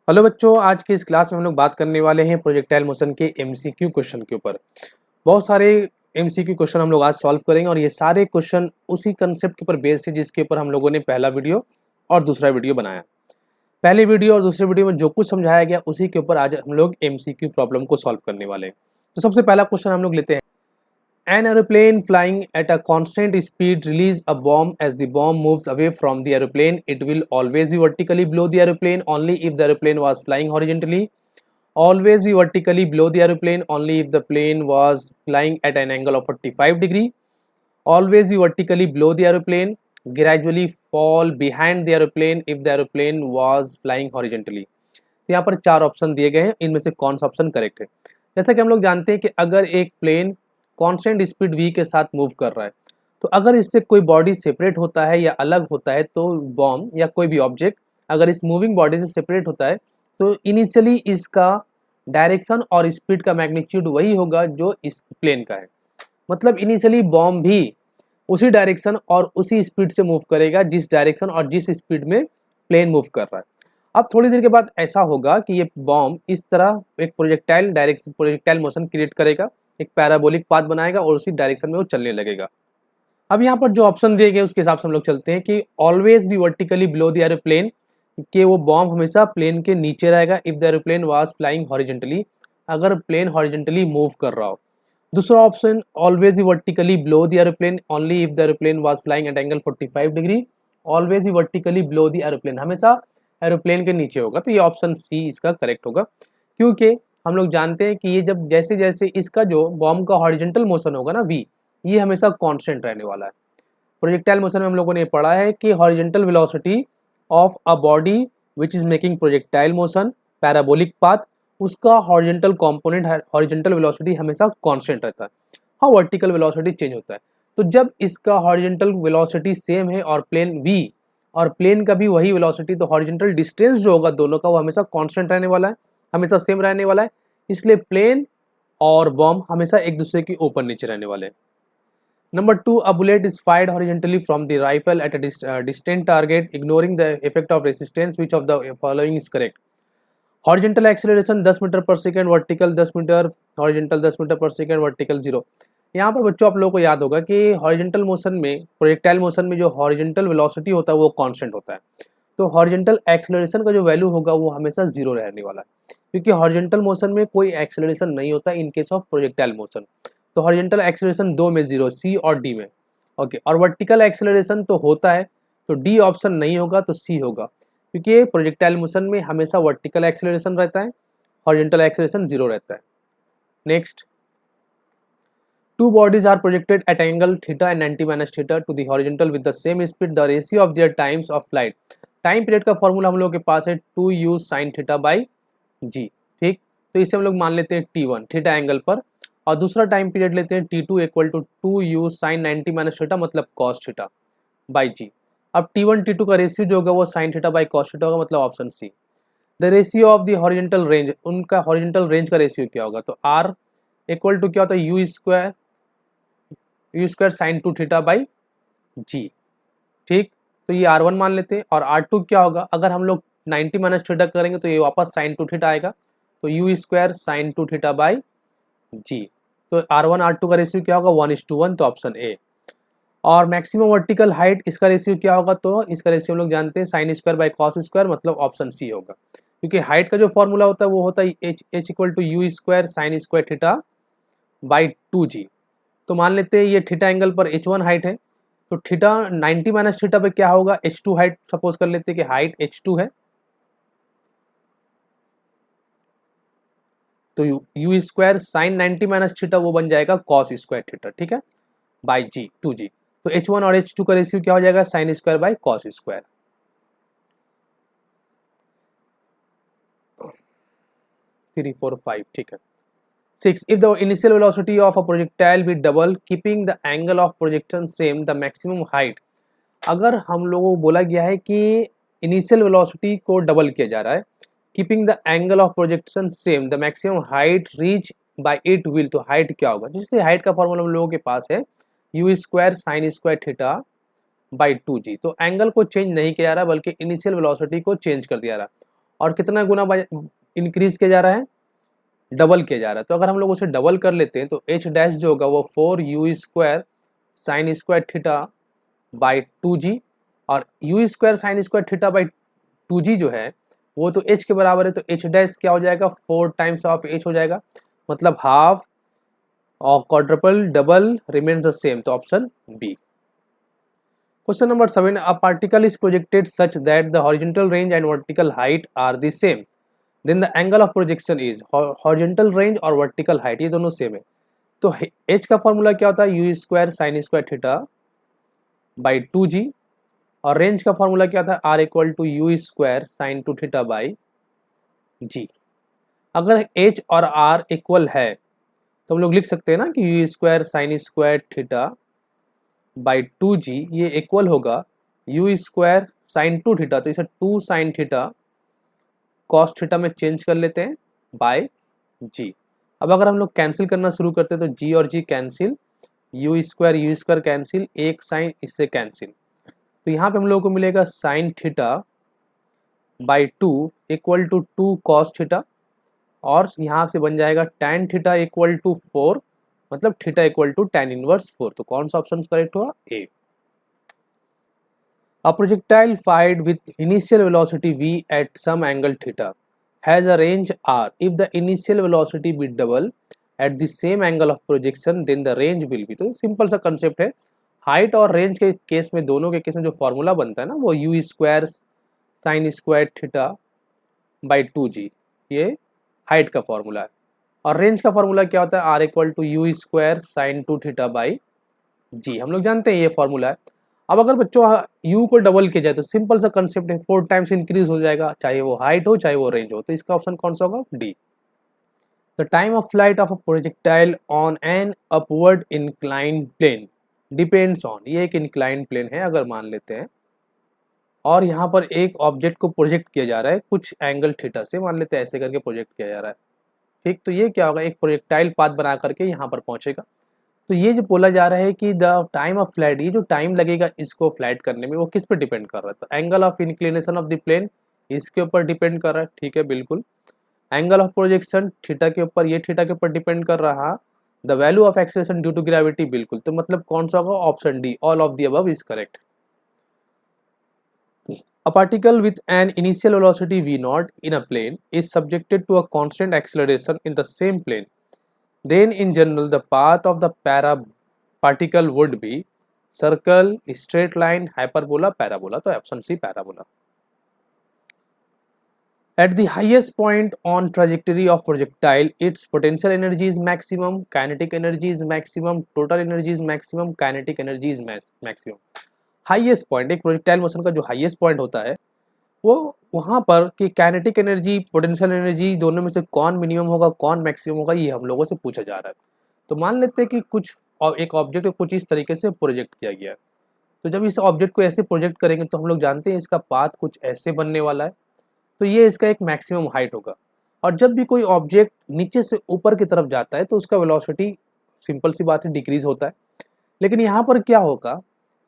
Hello बच्चों, आज की इस क्लास में हम लोग बात करने वाले हैं प्रोजेक्टाइल मोशन के एमसीक्यू क्वेश्चन के ऊपर। बहुत सारे एमसीक्यू क्वेश्चन हम लोग आज सॉल्व करेंगे और ये सारे क्वेश्चन उसी कंसेप्ट के ऊपर बेस्ड है जिसके ऊपर हम लोगों ने पहला वीडियो और दूसरा वीडियो बनाया। पहले वीडियो और दूसरे वीडियो में जो कुछ समझाया गया उसी के ऊपर आज हम लोग एमसीक्यू प्रॉब्लम को सॉल्व करने वाले हैं। तो सबसे पहला क्वेश्चन हम लोग लेते हैं। An aeroplane flying at a constant speed release a bomb. As the bomb moves away from the aeroplane, it will always be vertically below the aeroplane only if the aeroplane was flying horizontally. Always be vertically below the aeroplane only if the plane was flying at an angle of 45 degree. Always be vertically below the aeroplane. Gradually fall behind the aeroplane if the aeroplane was flying horizontally. तो यहाँ पर चार option दिए गए हैं, इनमें से कौन सा ऑप्शन करेक्ट है। जैसा कि हम लोग जानते हैं कि अगर एक प्लेन कांस्टेंट स्पीड v के साथ मूव कर रहा है तो अगर इससे कोई बॉडी सेपरेट होता है या अलग होता है तो बॉम्ब या कोई भी ऑब्जेक्ट अगर इस मूविंग बॉडी से सेपरेट होता है तो इनिशियली इसका डायरेक्शन और स्पीड का मैग्नीट्यूड वही होगा जो इस प्लेन का है। मतलब इनिशियली बॉम्ब भी उसी डायरेक्शन और उसी स्पीड से मूव करेगा जिस डायरेक्शन और जिस स्पीड में प्लेन मूव कर रहा है। अब थोड़ी देर के बाद ऐसा होगा कि ये बॉम्ब इस तरह एक प्रोजेक्टाइल मोशन क्रिएट करेगा, एक पैराबोलिक पाथ बनाएगा और उसी डायरेक्शन में वो चलने लगेगा। अब यहाँ पर जो ऑप्शन दिए गए उसके हिसाब से हम लोग चलते हैं कि always be vertically below the aeroplane, कि वो बॉम्ब हमेशा प्लेन के नीचे रहेगा if the aeroplane was flying horizontally, अगर प्लेन हॉरिजेंटली मूव कर रहा हो। दूसरा option always be vertically below the aeroplane only if the aeroplane was flying eight angle 45 degree. Always be vertically below the aeroplane, हमेशा aeroplane के नीचे होगा। तो ये ऑप्शन सी इसका करेक्ट होगा, क्योंकि हम लोग जानते हैं कि ये जब जैसे जैसे इसका जो बॉम्ब का हॉरिजेंटल मोशन होगा ना v, ये हमेशा कांस्टेंट रहने वाला है। प्रोजेक्टाइल मोशन में हम लोगों ने पढ़ा है कि horizontal velocity of a body which is making projectile motion parabolic path, उसका हॉरिजेंटल कंपोनेंट हॉरिजेंटल वेलोसिटी हमेशा कांस्टेंट रहता है। हाँ, वर्टिकल वेलोसिटी चेंज होता है। तो जब इसका हॉरिजेंटल वेलोसिटी सेम है और प्लेन v और प्लेन का भी वही वेलोसिटी, तो हॉरिजेंटल डिस्टेंस जो होगा दोनों का वो हमेशा कांस्टेंट रहने वाला है, हमेशा सेम रहने वाला है। इसलिए प्लेन और बॉम्ब हमेशा एक दूसरे के ऊपर नीचे रहने वाले हैं। Number 2, a bullet is fired horizontally from the rifle at a distant target ignoring the effect of resistance, which of the following is correct. Horizontal acceleration 10 metre per second, vertical 10 metre, horizontal 10 metre per second, vertical 0। यहाँ पर बच्चों आप लोगों को याद होगा कि horizontal motion में, प्रोजेक्टाइल मोशन में जो हॉरिजेंटल वेलोसिटी होता है वो कांस्टेंट होता है। तो हॉरिजेंटल एक्सेलरेशन का जो वैल्यू होगा वो हमेशा 0 रहने वाला है, क्योंकि हॉरिजेंटल मोशन में कोई एक्सेलरेशन नहीं होता इन केस ऑफ प्रोजेक्टाइल मोशन। तो हॉरिजेंटल एक्सेलरेशन 2 में 0, सी और डी में। ओके, और वर्टिकल एक्सेलरेशन तो होता है, तो डी ऑप्शन नहीं होगा तो सी होगा, क्योंकि प्रोजेक्टाइल मोशन में हमेशा वर्टिकल एक्सेलरेशन रहता है, हॉरिजेंटल एक्सेलरेशन 0 रहता है। Next, two bodies are projected at angle theta and 90 minus theta to the horizontal with the same speed. The ratio of their times of flight, time period का formula हम लोगों के पास है 2u sin theta by g. ठीक, तो इसे हम लोग मान लेते हैं t1 थीटा एंगल पर, और दूसरा टाइम पीरियड लेते हैं t2 equal to 2u sin 90 minus theta मतलब cos थीटा बाई जी। अब t1 t2 का रेशियो जो होगा वो sin theta by cos theta होगा, मतलब option C. The ratio of the horizontal range, उनका हॉरिजेंटल रेंज का रेशियो क्या होगा, तो r इक्वल टू क्या होता है u square sine 2 theta by g. ठीक, तो ये r1 मान लेते हैं, और r2 क्या होगा, अगर हम लोग 90 माइनस थीटा करेंगे तो ये वापस साइन 2 थीटा आएगा, तो u square sine 2 theta by g. तो r1 r2 का रेशियो क्या होगा 1:1, तो ऑप्शन ए। और मैक्सिमम वर्टिकल हाइट, इसका रेशियो क्या होगा, तो इसका रेशियो हम लोग जानते हैं sine square by cos square, मतलब ऑप्शन सी होगा, क्योंकि हाइट का जो फॉर्मूला होता है वो होता है h equal to u square sine square theta by 2g। तो मान लेते हैं ये थीटा एंगल पर h1 हाइट है, तो थीटा 90 माइनस थीटा पे क्या होगा h2 हाइट, सपोज कर लेते हैं कि हाइट h2 है, तो u square sine 90 minus theta वो बन जाएगा कॉस स्क्वायर थीटा, ठीक है, बाई जी 2g। तो h1 और h2 का रेशियो क्या हो जाएगा sine square by cos square. 3 4 5, ठीक है। 6, if the initial velocity of a projectile be double keeping the angle of projection same, the maximum height। अगर हम लोगों को बोला गया है कि इनिशियल वेलोसिटी को डबल किया जा रहा है, keeping the angle of projection same, the maximum height reach by it will, तो हाइट क्या होगा, जिससे हाइट का फॉर्मूला हम लोगों के पास है u square sine square theta by 2g। तो एंगल को चेंज नहीं किया जा रहा बल्कि इनिशियल वेलोसिटी को चेंज कर दिया जा रहा। और कितना गुना इंक्रीज किया जा रहा है, डबल किया जा रहा है। तो अगर हम लोग उसे डबल कर लेते हैं तो एच डैश जो होगा वो 4u² sign square theta by 2g, और u square sine square theta by 2g जो है वो तो h के बराबर है, तो h डैश क्या हो जाएगा, 4 टाइम्स ऑफ h हो जाएगा, मतलब हाफ और quadruple double remains the same, तो option B. Question number 7, a particle is projected such that the horizontal range and vertical height are the same, then the angle of projection is, horizontal range और vertical height ये दोनों same है, तो h का formula क्या होता है, u square sine square theta by 2g, और रेंज का फॉर्मूला क्या था, r equal to u square sine 2 theta by g। अगर h और r इक्वल है तो हम लोग लिख सकते हैं ना कि u square sine square theta by 2g ये इक्वल होगा यू स्क्वायर साइन 2 थीटा, तो इसे 2 साइन थीटा कॉस थीटा में चेंज कर लेते हैं बाय g। अब अगर हम लोग कैंसिल करना शुरू करते हैं तो g और g cancel, u square cancel, एक साइन इससे कैंसिल, तो यहाँ पे हम लोगों को मिलेगा sine theta by 2 equal to 2 cos theta, और यहाँ से बन जाएगा tan थीटा इक्वल टू 4, मतलब theta equal to tan inverse 4, तो कौन सा ऑप्शन करेक्ट हुआ, A. A projectile fired with initial velocity v at some angle theta has a range r. If the initial velocity be double at the same angle of projection, then the range will be, तो simple सा concept है, height और range के case में, दोनों के case में जो फॉर्मूला बनता है ना वो you square sine square theta by 2g, ये हाइट का फॉर्मूला है, और रेंज का फॉर्मूला क्या होता है, R equal to u square sine 2 theta by g, हम लोग जानते हैं ये फॉर्मूला है। अब अगर बच्चों u को डबल किया जाए तो सिंपल सा कंसेप्ट है, 4 टाइम्स इंक्रीज हो जाएगा, चाहे वो हाइट हो चाहे वो रेंज हो, तो इसका ऑप्शन कौन सा होगा, D. The time of flight of a projectile on an upward inclined plane depends on, ये एक इंक्लाइंड प्लेन है अगर मान लेते हैं, और यहाँ पर एक ऑब्जेक्ट को प्रोजेक्ट किया जा रहा है कुछ एंगल थीटा से, मान लेते हैं ऐसे करके प्रोजेक्ट किया जा रहा है, ठीक, तो ये क्या होगा, एक प्रोजेक्टाइल पाथ बना करके यहाँ पर पहुंचेगा, तो ये जो बोला जा रहा है कि द टाइम ऑफ फ्लाइट, ये जो टाइम लगेगा इसको फ्लाइट करने में वो किस पे डिपेंड कर रहा है, तो angle of inclination of the plane इसके ऊपर डिपेंड कर रहा है, ठीक है बिल्कुल। एंगल ऑफ प्रोजेक्शन थीटा के ऊपर, ये थीटा के ऊपर डिपेंड कर रहा, the value of acceleration due to gravity, बिल्कुल, तो मतलब कौन सा होगा, option D, all of the above is correct. A particle with an initial velocity v naught in a plane is subjected to a constant acceleration in the same plane. Then in general the path of the particle would be circle, straight line, hyperbola, parabola, तो option C parabola। At the highest point on trajectory of projectile, its potential energy is maximum, kinetic energy is maximum, total energy is maximum, kinetic energy is maximum। Highest point, एक projectile motion का जो highest point होता है वो वहाँ पर कि kinetic energy potential energy दोनों में से कौन मिनिमम होगा कौन मैक्सिमम होगा, ये हम लोगों से पूछा जा रहा है। तो मान लेते हैं कि कुछ एक ऑब्जेक्ट को कुछ इस तरीके से प्रोजेक्ट किया गया है, तो जब इस ऑब्जेक्ट को ऐसे प्रोजेक्ट करेंगे तो हम लोग जानते हैं इसका पाथ कुछ ऐसे बनने वाला है, तो ये इसका एक मैक्सिमम हाइट होगा। और जब भी कोई ऑब्जेक्ट नीचे से ऊपर की तरफ जाता है तो उसका वेलोसिटी सिंपल सी बात है डिक्रीज होता है, लेकिन यहाँ पर क्या होगा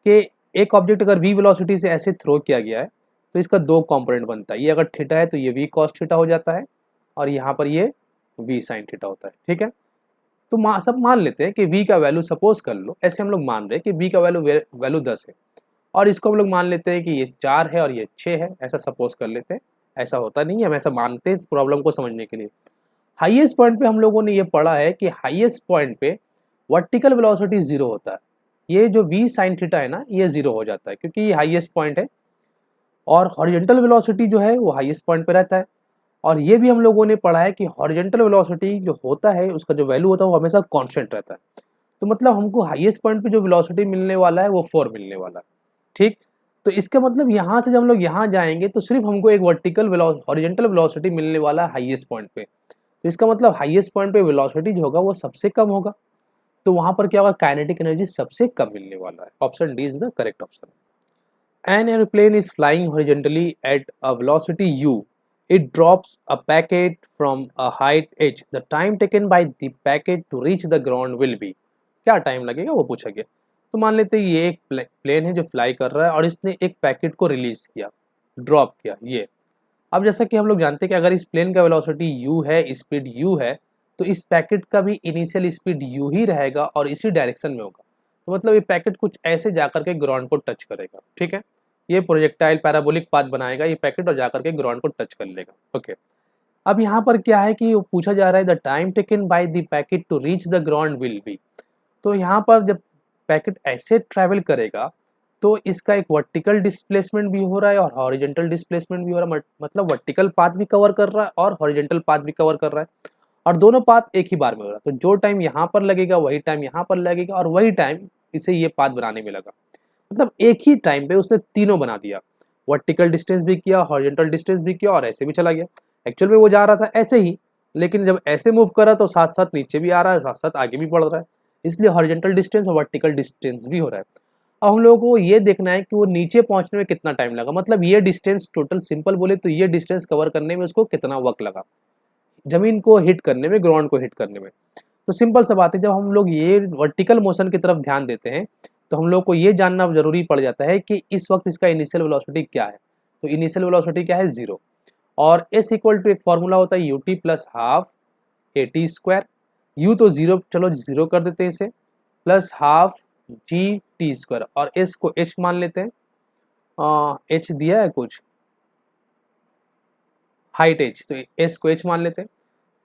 कि एक ऑब्जेक्ट अगर v वेलोसिटी से ऐसे थ्रो किया गया है तो इसका दो कंपोनेंट बनता है, ये अगर थीटा है तो ये v cos थीटा हो जाता है, और यहाँ पर ये v sin थीटा होता है, ठीक है। तो सब मान लेते हैं कि v का वैल्यू सपोज कर लो, ऐसे हम लोग मान रहे हैं कि v का वैल्यू 10 है, और इसको हम लोग मान लेते हैं कि ये 4 है और ये 6 है, ऐसा सपोज कर लेते हैं, ऐसा होता नहीं है, हम ऐसा मानते हैं इस प्रॉब्लम को समझने के लिए। हाईएस्ट पॉइंट पे हम लोगों ने ये पढ़ा है कि हाईएस्ट पॉइंट पे वर्टिकल वेलोसिटी 0 होता है, ये जो v sin थीटा है ना ये 0 हो जाता है क्योंकि ये हाईएस्ट पॉइंट है, और हॉरिजॉन्टल वेलोसिटी जो है वो हाईएस्ट पॉइंट पे रहता है, और ये भी हम लोगों ने पढ़ा है कि हॉरिजॉन्टल वेलोसिटी जो होता है उसका जो वैल्यू होता है वो हमेशा कांस्टेंट रहता है, तो मतलब हमको हाईएस्ट पॉइंट पे जो वेलोसिटी मिलने वाला है वो 4 मिलने वाला है, ठीक। तो इसका मतलब यहाँ से जब हम लोग यहाँ जाएंगे तो सिर्फ हमको एक वर्टिकल हॉरिजॉन्टल वेलोसिटी मिलने वाला है हाईएस्ट पॉइंट पे, तो इसका मतलब हाईएस्ट पॉइंट पे वेलोसिटी जो होगा वो सबसे कम होगा, तो वहां पर क्या होगा, काइनेटिक एनर्जी सबसे कम मिलने वाला है, option D is the correct option. An aeroplane is flying horizontally at a velocity u, it drops a packet from a height h, the time taken by the packet to reach the ground will be, क्या time लगेगा वो पूछा गया। तो मान लेते हैं ये एक प्लेन है जो फ्लाई कर रहा है और इसने एक पैकेट को रिलीज किया, ड्रॉप किया ये, अब जैसा कि हम लोग जानते हैं कि अगर इस प्लेन का वेलोसिटी u है, स्पीड u है, तो इस पैकेट का भी इनिशियल स्पीड u ही रहेगा और इसी डायरेक्शन में होगा। तो मतलब ये पैकेट कुछ ऐसे जाकर के ग्राउंड को टच करेगा, ठीक है। ये प्रोजेक्टाइल पैराबोलिक पाथ बनाएगा ये पैकेट और जाकर के ग्राउंड को टच कर लेगा। ओके, अब यहाँ पर क्या है कि पूछा जा रहा है the time taken by the packet to reach the ground will be. तो यहाँ पर जब पैकेट ऐसे ट्रैवल करेगा तो इसका एक वर्टिकल डिस्प्लेसमेंट भी हो रहा है और हॉरिजॉन्टल डिस्प्लेसमेंट भी हो रहा है, मतलब वर्टिकल पाथ भी कवर कर रहा है और हॉरिजॉन्टल पाथ भी कवर कर रहा है, और दोनों पाथ एक ही बार में हो रहा है। तो जो टाइम यहाँ पर लगेगा वही टाइम यहाँ पर लगेगा और वही टाइम इसे ये पाथ बनाने में लगा। मतलब एक ही टाइम पे उसने तीनों बना दिया, वर्टिकल डिस्टेंस भी किया, हॉरिजॉन्टल डिस्टेंस भी किया और ऐसे भी चला गया। एक्चुअल में वो जा रहा था ऐसे ही, लेकिन जब ऐसे मूव कर रहा तो साथ साथ नीचे भी आ रहा है, साथ साथ आगे भी बढ़ रहा है, इसलिए हॉरिजॉन्टल डिस्टेंस और वर्टिकल डिस्टेंस भी हो रहा है। अब हम लोगों को ये देखना है कि वो नीचे पहुंचने में कितना टाइम लगा, मतलब ये डिस्टेंस टोटल सिंपल बोले तो ये डिस्टेंस कवर करने में उसको कितना वक्त लगा, जमीन को हिट करने में, ग्राउंड को हिट करने में। तो सिंपल सा बात है, जब हम लोग ये वर्टिकल मोशन की तरफ ध्यान देते हैं तो हम लोग को ये जानना जरूरी पड़ जाता है कि इस वक्त इसका इनिशियल वेलोसिटी क्या है। तो इनिशियल वेलोसिटी क्या है, 0, और s इक्वल टू एक फॉर्मूला होता है ut plus half at square. u तो 0, चलो 0 कर देते हैं इसे, plus half G T square, और s को h मान लेते हैं। h दिया है कुछ, हाइट h, तो s को h मान लेते हैं।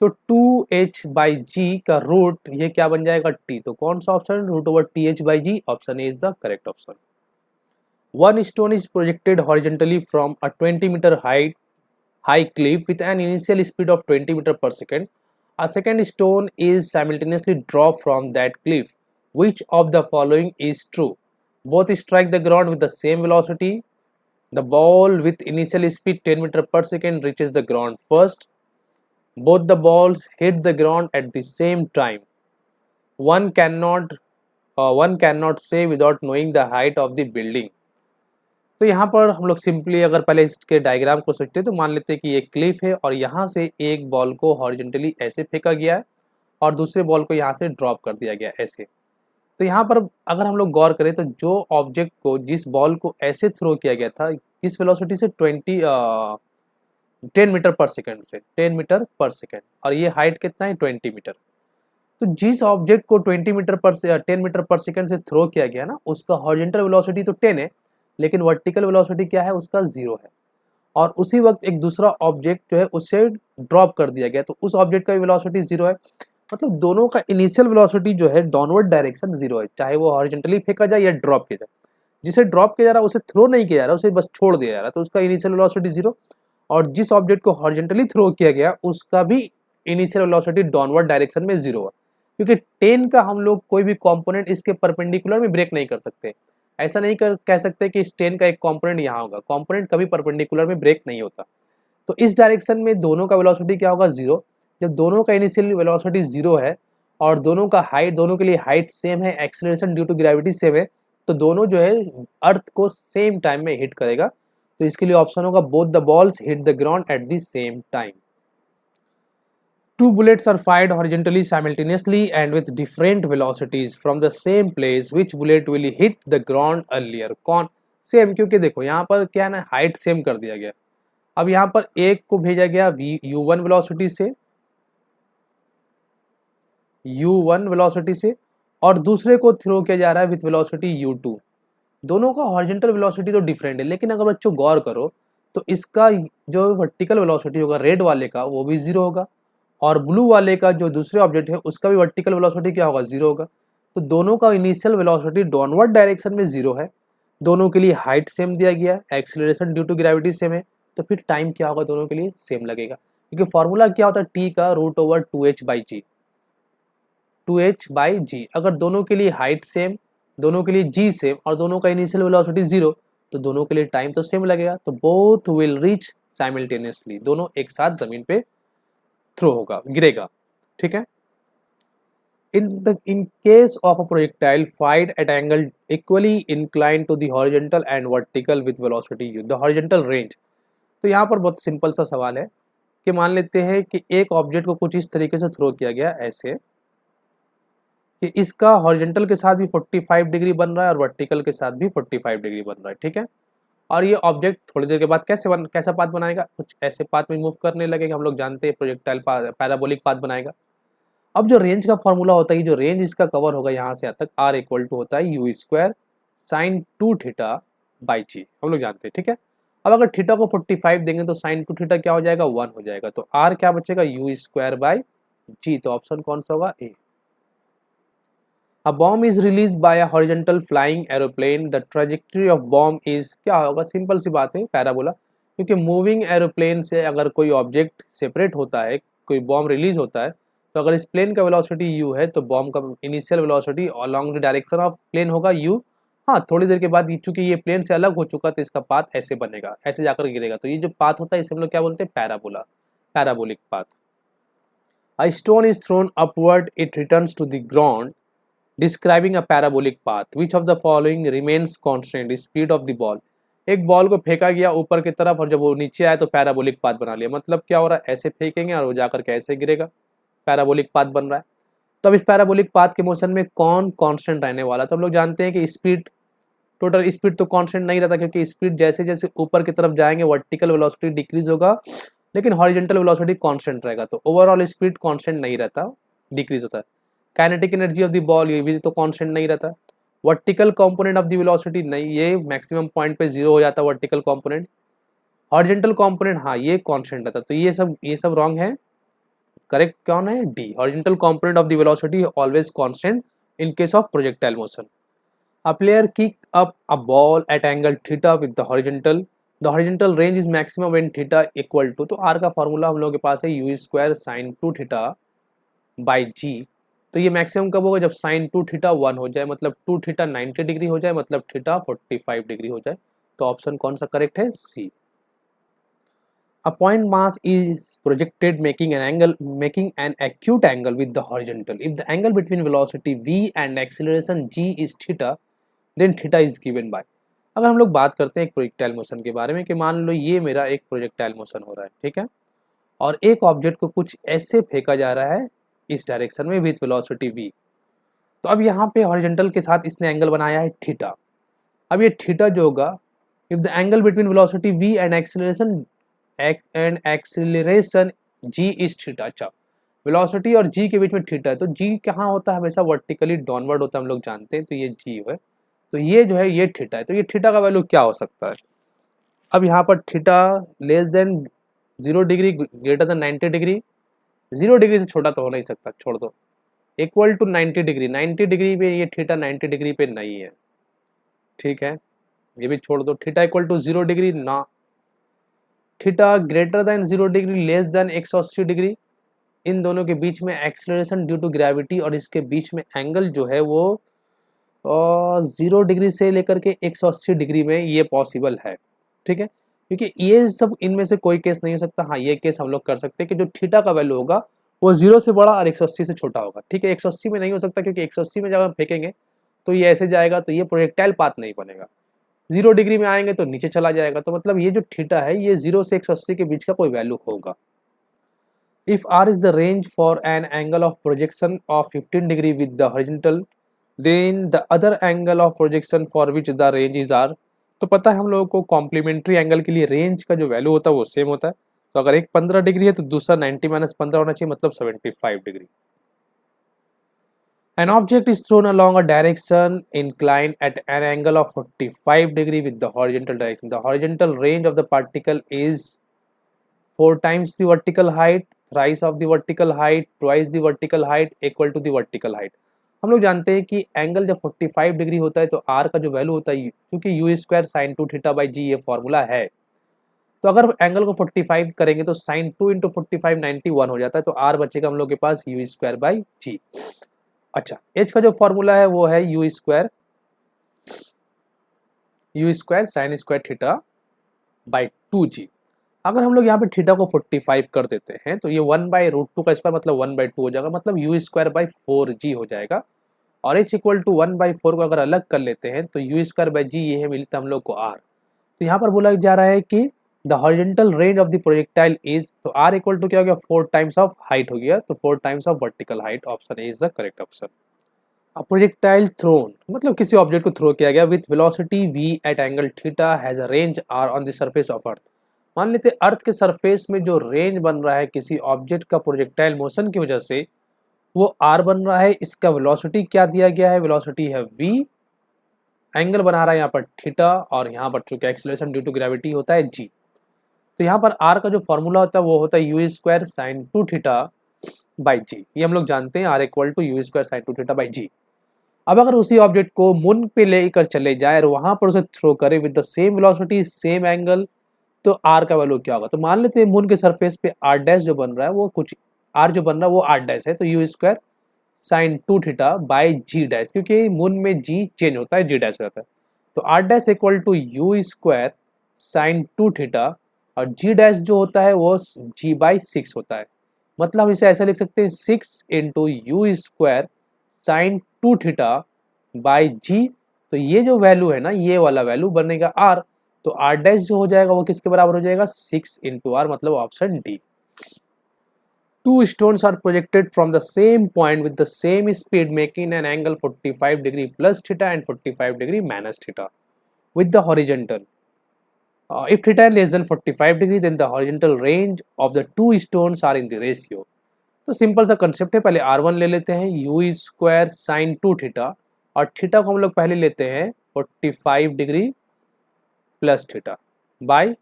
तो 2h बाई जी का रूट ये क्या बन जाएगा, t। तो कौन सा option, root over th by g, option A is the correct option. One stone is projected horizontally from a 20-meter high cliff with an initial speed of 20 meter per second. A second stone is simultaneously dropped from that cliff. Which of the following is true? Both strike the ground with the same velocity. The ball with initial speed 10 meter per second reaches the ground first. Both the balls hit the ground at the same time. One cannot say without knowing the height of the building. तो यहाँ पर हम लोग simply अगर पहले इसके diagram को सोचते हैं तो मान लेते हैं कि ये क्लिफ है और यहाँ से एक बॉल को हॉरिजॉन्टली ऐसे फेंका गया है और दूसरे बॉल को यहाँ से ड्रॉप कर दिया गया ऐसे। तो यहाँ पर अगर हम लोग गौर करें तो जो ऑब्जेक्ट को, जिस बॉल को ऐसे थ्रो किया गया था किस वेलोसिटी से, 10 मीटर पर सेकेंड से, 10 मीटर पर सेकेंड, और ये हाइट कितना है, 20 मीटर। तो जिस ऑब्जेक्ट को 10 मीटर पर सेकेंड से थ्रो किया गया ना, उसका हॉरिजॉन्टल वेलोसिटी तो 10 है, लेकिन वर्टिकल वेलोसिटी क्या है, उसका 0 है। और उसी वक्त एक दूसरा ऑब्जेक्ट जो है उसे ड्रॉप कर दिया गया, तो उस ऑब्जेक्ट का भी वेलोसिटी 0 है। मतलब दोनों का इनिशियल वेलोसिटी जो है डाउनवर्ड डायरेक्शन 0 है, चाहे वो हॉरिजॉन्टली फेंका जाए या ड्रॉप किया जाए। जिसे ड्रॉप किया जा रहा है उसे थ्रो नहीं किया जा रहा, उसे बस छोड़ दिया जा रहा है, तो उसका इनिशियल वेलोसिटी 0। और जिस ऑब्जेक्ट को हॉरिजॉन्टली थ्रो किया गया उसका भी इनिशियल वेलोसिटी डाउनवर्ड डायरेक्शन में 0 है, क्योंकि 10 का हम लोग कोई भी कंपोनेंट इसके परपेंडिकुलर में ब्रेक नहीं कर सकते। ऐसा नहीं कह सकते कि इस 10 का एक कंपोनेंट यहाँ होगा, कंपोनेंट कभी परपेंडिकुलर में ब्रेक नहीं होता। तो इस डायरेक्शन में दोनों का वेलोसिटी क्या होगा, 0। जब दोनों का इनिशियल वेलोसिटी 0 है और दोनों का हाइट, दोनों के लिए हाइट सेम है, acceleration due to gravity same है, तो दोनों जो है अर्थ को सेम टाइम में हिट करेगा। तो इसके लिए ऑप्शन होगा both the balls hit the ground at the same time. Two bullets are fired horizontally simultaneously and with different velocities from the same place. Which bullet will hit the ground earlier? कौन same, क्योंकि देखो यहाँ पर क्या है ना, height same कर दिया गया। अब यहाँ पर एक को भेजा गया u1 वेलोसिटी से और दूसरे को थ्रो किया जा रहा है विथ वेलोसिटी u2। दोनों का हॉरिजॉन्टल वेलोसिटी तो डिफरेंट है, लेकिन अगर बच्चों गौर करो तो इसका जो वर्टिकल वेलोसिटी होगा रेड वाले का वो भी 0 होगा, और ब्लू वाले का जो दूसरे ऑब्जेक्ट है उसका भी वर्टिकल वेलोसिटी क्या होगा, 0 होगा। तो दोनों का इनिशियल वेलोसिटी डाउनवर्ड डायरेक्शन में 0 है, दोनों के लिए हाइट सेम दिया गया है, acceleration due to gravity same है, तो फिर टाइम क्या होगा, दोनों के लिए सेम लगेगा, क्योंकि फॉर्मूला क्या होता है टी का, रूट ओवर 2h बाई जी। अगर दोनों के लिए हाइट सेम, दोनों के लिए जी सेम और दोनों का इनिशियल वेलोसिटी 0, तो दोनों के लिए टाइम तो सेम लगेगा। तो बोथ विल रीच साइमल्टेनियसली, दोनों एक साथ जमीन पे थ्रो होगा, गिरेगा, ठीक है। in case of a projectile fired at angle equally inclined to the horizontal and vertical with velocity u, the horizontal range। तो यहाँ पर बहुत सिंपल सा सवाल है कि मान लेते हैं कि एक ऑब्जेक्ट को कुछ इस तरीके से थ्रो किया गया ऐसे कि इसका हॉरिजॉन्टल के साथ भी 45 डिग्री बन रहा है और वर्टिकल के साथ भी 45 डिग्री बन रहा है, ठीक है। और ये ऑब्जेक्ट थोड़ी देर के बाद कैसा पाथ बनाएगा, कुछ ऐसे पाथ में मूव करने लगेगा, हम लोग जानते हैं प्रोजेक्टाइल पैराबोलिक पाथ बनाएगा। अब जो रेंज का फॉर्मूला होता है, जो रेंज इसका कवर होगा यहाँ से यहाँ तक, आर इक्वल टू होता है u square sine 2 theta by g, हम लोग जानते हैं, ठीक है। अब अगर थीटा को 45 देंगे तो साइन 2 थीटा क्या हो जाएगा, 1 हो जाएगा, तो आर क्या बचेगा, यू स्क्वायर बाई जी, तो ऑप्शन कौन सा होगा, ए। A bomb is released by a horizontal flying aeroplane. The trajectory of bomb is क्या होगा, सिंपल सी बात है, पैराबोला, क्योंकि मूविंग एरोप्लेन से अगर कोई ऑब्जेक्ट सेपरेट होता है, कोई बॉम्ब रिलीज होता है, तो अगर इस प्लेन का वेलोसिटी u है तो बॉम्ब का initial velocity along the direction of plane होगा u। हाँ, थोड़ी देर के बाद चूंकि ये प्लेन से अलग हो चुका तो इसका पाथ ऐसे बनेगा, ऐसे जाकर गिरेगा, तो ये जो पाथ होता है इसे हम लोग क्या बोलते हैं, parabola, parabolic path. A stone is thrown upward, it returns to the ground. Describing a parabolic path, which of the following remains constant? Speed of the ball. एक बॉल को फेंका गया ऊपर की तरफ और जब वो नीचे आया तो पैराबोलिक पाथ बना लिया, मतलब क्या हो रहा है, ऐसे फेंकेंगे और वो जाकर के ऐसे गिरेगा, पैराबोलिक पाथ बन रहा है। तो अब इस पैराबोलिक पाथ के मोशन में कौन कांस्टेंट रहने वाला, तो हम लोग जानते हैं कि स्पीड, टोटल स्पीड तो कांस्टेंट नहीं रहता, क्योंकि स्पीड जैसे जैसे ऊपर की तरफ जाएंगे वर्टिकल वेलोसिटी डिक्रीज होगा, लेकिन हॉरिजॉन्टल वेलोसिटी कांस्टेंट रहेगा, तो ओवरऑल स्पीड कांस्टेंट नहीं रहता, डिक्रीज होता है। Kinetic energy of the ball, ये भी तो कांस्टेंट नहीं रहता। Vertical component of the velocity नहीं, ये मैक्सिमम पॉइंट पे 0 हो जाता है वर्टिकल कंपोनेंट। हॉरिजॉन्टल कंपोनेंट हाँ ये कांस्टेंट रहता, तो ये सब रॉन्ग है। करेक्ट कौन है, D, horizontal component of the velocity always constant in case of projectile motion. A player kick up a ball at angle theta with the horizontal range is maximum when theta equal to, तो R का formula हम लोगों के पास है u square sine 2 theta by g. तो ये maximum कब होगा, जब साइन 2 थीटा 1 हो जाए, मतलब 2 थीटा 90 डिग्री हो जाए, मतलब थीटा 45 डिग्री हो जाए, तो ऑप्शन कौन सा करेक्ट है, सी। A point mass is projected making an acute angle with the horizontal. If the angle between velocity v and acceleration g is theta, then theta is given by। अगर हम लोग बात करते हैं एक प्रोजेक्टाइल मोशन के बारे में कि मान लो ये मेरा एक प्रोजेक्टाइल मोशन हो रहा है, ठीक है, और एक ऑब्जेक्ट को कुछ ऐसे फेंका जा रहा है इस डायरेक्शन में विथ वेलोसिटी v, तो अब यहाँ पे हॉरिजॉन्टल के साथ इसने एंगल बनाया है थीटा। अब ये थीटा जो होगा, if the angle between velocity v and acceleration g is theta. अच्छा, वेलोसिटी और g के बीच में थीटा है, तो g कहाँ होता है, हमेशा वर्टिकली डाउनवर्ड होता है, हम लोग जानते हैं, तो ये g है, तो ये जो है ये थीटा है, तो ये थीटा का वैल्यू क्या हो सकता है। अब यहाँ पर theta less than 0 degree greater than 90 degree, 0 degree से छोटा तो हो नहीं सकता, छोड़ दो, इक्वल टू 90 डिग्री, 90 डिग्री पे ये थीटा 90 डिग्री पे नहीं है, ठीक है, ये भी छोड़ दो, थीटा इक्वल टू 0 डिग्री ना, theta greater than 0 degree less than 180 degree, इन दोनों के बीच में एक्सेलरेशन ड्यू टू ग्रेविटी और इसके बीच में एंगल जो है वो 0 डिग्री से लेकर के 180 डिग्री में ये पॉसिबल है, ठीक है, क्योंकि ये सब इनमें से कोई केस नहीं हो सकता। हाँ, ये केस हम लोग कर सकते हैं कि जो थीटा का वैल्यू होगा वो 0 से बड़ा और 180 से छोटा होगा, ठीक है, 180 में नहीं हो सकता, क्योंकि 180 में जब हम फेंकेंगे तो ये ऐसे जाएगा, तो ये प्रोजेक्टाइल पाथ नहीं बनेगा। 0 डिग्री में आएंगे तो नीचे चला जाएगा, तो मतलब ये जो थीटा है ये 0 से 180 के बीच का कोई वैल्यू होगा। If r is the range for an angle of projection of 15 degree with the horizontal, then the other angle of projection for which the range is r। तो पता है हम लोगों को कॉम्प्लीमेंट्री एंगल के लिए रेंज का जो वैल्यू होता है वो सेम होता है, तो अगर एक 15 डिग्री है तो दूसरा 90 माइनस 15 होना चाहिए, मतलब 75 degree. An object is thrown along a direction inclined at an angle of 45 degree with the horizontal direction. The horizontal range of the particle is 4 times the vertical height, thrice of the vertical height, twice the vertical height, equal to the vertical height। हम लोग जानते हैं कि angle जब 45 degree होता है तो r का जो वैल्यू होता है, क्योंकि u square sine 2 theta by g ये फॉर्मूला है, तो अगर एंगल को 45 करेंगे तो साइन 2 इंटू 45 91 हो जाता है, तो r बचेगा हम लोग के पास यू स्क्वायर बाई जी। अच्छा, h का जो फॉर्मूला है वो है u square sine square theta by 2g। अगर हम लोग यहाँ पे थीटा को 45 कर देते हैं तो ये 1/√2 का स्क्वायर मतलब 1/2 हो जाएगा, मतलब यू स्क्वायर बाई 4g हो जाएगा, और h इक्वल टू 1/4 को अगर अलग कर लेते हैं तो यू स्क्वायर बाई जी ये मिलता है हम लोग को r। तो यहाँ पर बोला जा रहा है कि the horizontal range of the projectile is, तो r इक्वल टू क्या हो गया, 4 टाइम्स ऑफ हाइट हो गया, तो 4 times of vertical height, option A is the correct option. Projectile thrown मतलब किसी ऑब्जेक्ट को थ्रो किया गया with velocity v at angle theta has a range r on the surface of earth. मान लेते हैं अर्थ के सरफेस में जो रेंज बन रहा है किसी ऑब्जेक्ट का प्रोजेक्टाइल मोशन की वजह से वो r बन रहा है। इसका वेलोसिटी क्या दिया गया है, वेलोसिटी है v, एंगल बना रहा है यहाँ पर थीटा और यहाँ पर चूंकि एक्सेलरेशन ड्यू टू ग्रेविटी होता है g। तो यहाँ पर r का जो फॉर्मूला होता है वो होता है u square sine two theta by g. ये हम लोग जानते हैं r equal to u square sine two theta by g. अब अगर उसी ऑब्जेक्ट को मून पे लेकर चले जाए और वहां पर उसे थ्रो करे with the same velocity same angle, तो आर का वैल्यू क्या होगा। तो मान लेते हैं मून के सरफेस पे आर डैश जो बन रहा है वो कुछ आर जो बन रहा है वो आर डैश है, तो u square sine two theta by g dash, क्योंकि मून में जी चेंज होता है जी डैश हो जाता है। तो R dash equal to u square sine two theta और जी डैश जो होता है वो जी बाई सिक्स होता है। मतलब हम इसे ऐसा लिख सकते हैं 6 into u square sine two theta by g. तो ये जो वैल्यू है ना, ये वाला वैल्यू बनेगा आर। तो आर डैश जो हो जाएगा वो किसके बराबर हो जाएगा, 6 इंटू आर, मतलब option D. Two stones are projected from the same point with the same speed making an angle 45 degree plus theta and 45 degree minus theta with the horizontal. If theta less than 45 degree then the horizontal range of the two stones are in the ratio. तो simple सा concept है, पहले R1 ले लेते हैं you square sine two theta और theta को हम लोग पहले लेते हैं 45 डिग्री प्लस थीटा बाई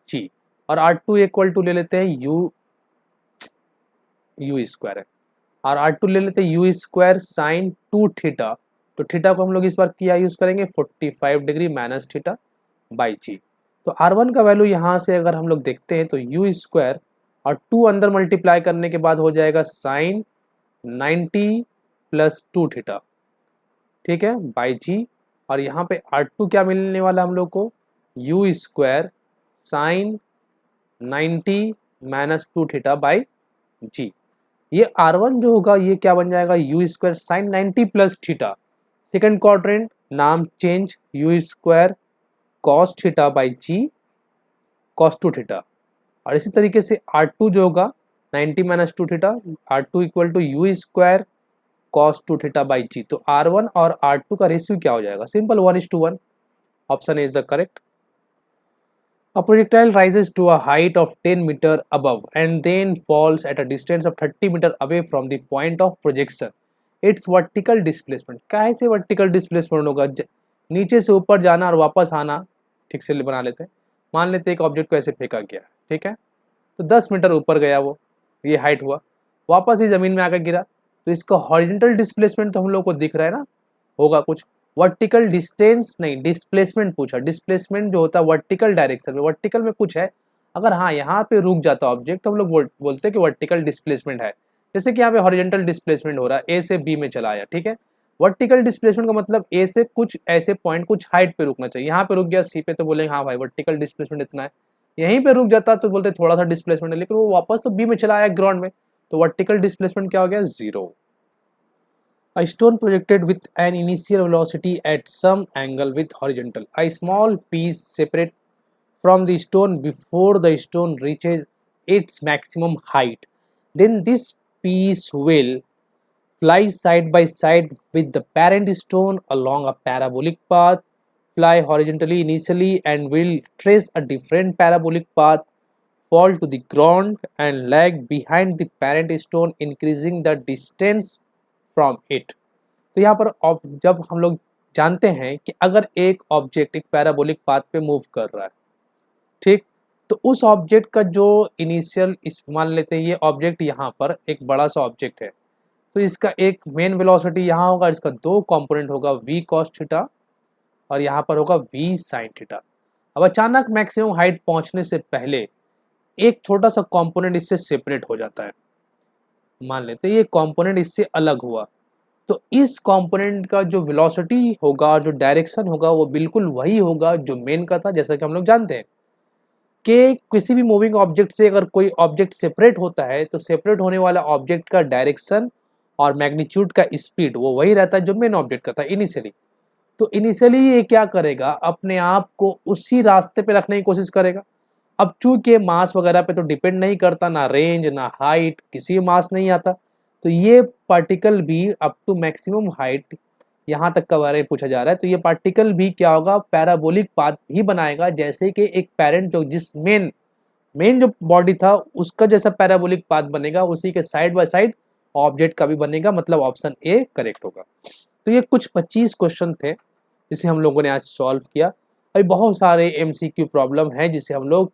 जी, और R2 इक्वल टू ले लेते हैं यू स्क्वायर है और R2 ले लेते हैं you square sine two theta. तो थीटा को हम लोग इस बार क्या यूज करेंगे 45 degree minus theta by g. तो R1 का वैल्यू यहाँ से अगर हम लोग देखते हैं तो यू स्क्वायर और 2 अंदर मल्टीप्लाई करने के बाद हो जाएगा साइन 90 प्लस टू थीटा, ठीक है, बाई जी। और यहाँ पे R2 क्या मिलने वाला हम लोग को, u square sine 90 minus two theta by g. ये R1 जो होगा ये क्या बन जाएगा, u square sine 90 plus theta, second quadrant नाम change, u square cos theta by g cos two theta. और इसी तरीके से R2 जो होगा 90 minus two theta, R2 equal to u square cos two theta by g. तो R1 और R2 का रेशियो क्या हो जाएगा, simple 1:1, option A is the correct. A projectile rises to a height of 10 meter above and then falls at a distance of 30 meter away from the point of projection. Its vertical displacement, काहे से vertical displacement होगा, नीचे से ऊपर जाना और वापस आना, ठीक से बना लेते हैं। मान लेते हैं एक ऑब्जेक्ट को ऐसे फेंका गया, ठीक है, तो 10 मीटर ऊपर गया वो, ये हाइट हुआ, वापस ही ज़मीन में आकर गिरा, तो इसका हॉरिजॉन्टल डिस्प्लेसमेंट तो हम लोग को दिख रहा है ना, होगा कुछ। वर्टिकल डिस्टेंस नहीं, डिस्प्लेसमेंट पूछा, डिस्प्लेसमेंट जो होता है वर्टिकल डायरेक्शन में, वर्टिकल में कुछ है, अगर हाँ यहाँ पे रुक जाता ऑब्जेक्ट तो हम लोग बोलते हैं कि वर्टिकल डिस्प्लेसमेंट है। जैसे कि यहाँ पे हॉरिजॉन्टल डिस्प्लेसमेंट हो रहा है, ए से बी में चला आया, ठीक है। वर्टिकल डिस्प्लेसमेंट का मतलब ए से कुछ ऐसे पॉइंट कुछ हाइट पे रुकना चाहिए, यहाँ पे रुक गया सी पे तो बोलेंगे हाँ भाई वर्टिकल डिस्प्लेसमेंट इतना है, यहीं पे रुक जाता तो बोलते थोड़ा सा डिस्प्लेसमेंट है, लेकिन वो वापस तो बी में चला आया ग्राउंड में, तो वर्टिकल डिस्प्लेसमेंट क्या हो गया, 0। A stone projected with an initial velocity at some angle with horizontal. A small piece separate from the stone before the stone reaches its maximum height. Then this piece will fly side by side with the parent stone along a parabolic path, fly horizontally initially and will trace a different parabolic path, fall to the ground and lag behind the parent stone, increasing the distance from it. तो यहाँ पर जब हम लोग जानते हैं कि अगर एक ऑब्जेक्ट एक पैराबोलिक पाथ पे मूव कर रहा है, ठीक, तो उस ऑब्जेक्ट का जो इनिशियल, मान लेते हैं ये ऑब्जेक्ट यहाँ पर एक बड़ा सा ऑब्जेक्ट है, तो इसका एक मेन वेलोसिटी यहाँ होगा, इसका दो कंपोनेंट होगा v cos थीटा और यहाँ पर होगा v sin थीटा। अब अचानक मैक्सिमम हाइट पहुँचने से पहले एक छोटा सा कंपोनेंट इससे सेपरेट हो जाता है, मान लेते हैं ये कंपोनेंट इससे अलग हुआ, तो इस कंपोनेंट का जो वेलोसिटी होगा और जो डायरेक्शन होगा वो बिल्कुल वही होगा जो मेन का था। जैसा कि हम लोग जानते हैं कि किसी भी मूविंग ऑब्जेक्ट से अगर कोई ऑब्जेक्ट सेपरेट होता है तो सेपरेट होने वाला ऑब्जेक्ट का डायरेक्शन और मैग्नीट्यूड का स्पीड वो वही रहता है जो मेन ऑब्जेक्ट का था इनिशियली। तो इनिशियली ये क्या करेगा, अपने आप को उसी रास्ते पे रखने की कोशिश करेगा। अब चूंकि मास वगैरह पे तो डिपेंड नहीं करता, ना रेंज ना हाइट, किसी मास नहीं आता, तो ये पार्टिकल भी अप टू मैक्सिमम हाइट यहाँ तक का बारे में पूछा जा रहा है। तो ये पार्टिकल भी क्या होगा, पैराबोलिक पाथ ही बनाएगा, जैसे कि एक पेरेंट जो जिस मेन जो बॉडी था उसका जैसा पैराबोलिक पाथ बनेगा, उसी के साइड बाय साइड ऑब्जेक्ट का भी बनेगा, मतलब ऑप्शन ए करेक्ट होगा। तो ये कुछ 25 क्वेश्चन थे जिसे हम लोगों ने आज सॉल्व किया। अभी बहुत सारे MCQ प्रॉब्लम हैं जिसे हम लोग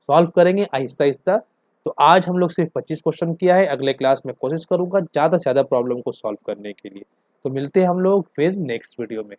सॉल्व करेंगे आहिस्ता आहिस्ता। तो आज हम लोग सिर्फ 25 क्वेश्चन किया है, अगले क्लास में कोशिश करूंगा ज़्यादा से ज़्यादा प्रॉब्लम को सॉल्व करने के लिए। तो मिलते हैं हम लोग फिर नेक्स्ट वीडियो में।